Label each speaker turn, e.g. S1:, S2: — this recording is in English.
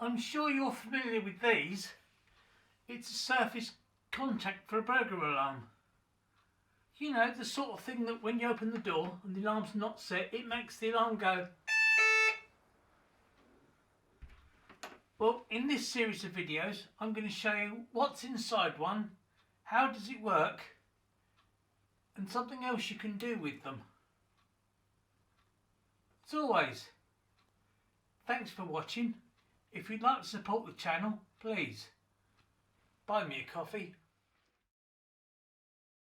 S1: I'm sure you're familiar with these. It's a surface contact for a burglar alarm. You know, the sort of thing that when you open the door and the alarm's not set, it makes the alarm go. Well, in this series of videos, I'm going to show you what's inside one, how does it work, and something else you can do with them. As always, thanks for watching. If you'd like to support the channel, please buy me a coffee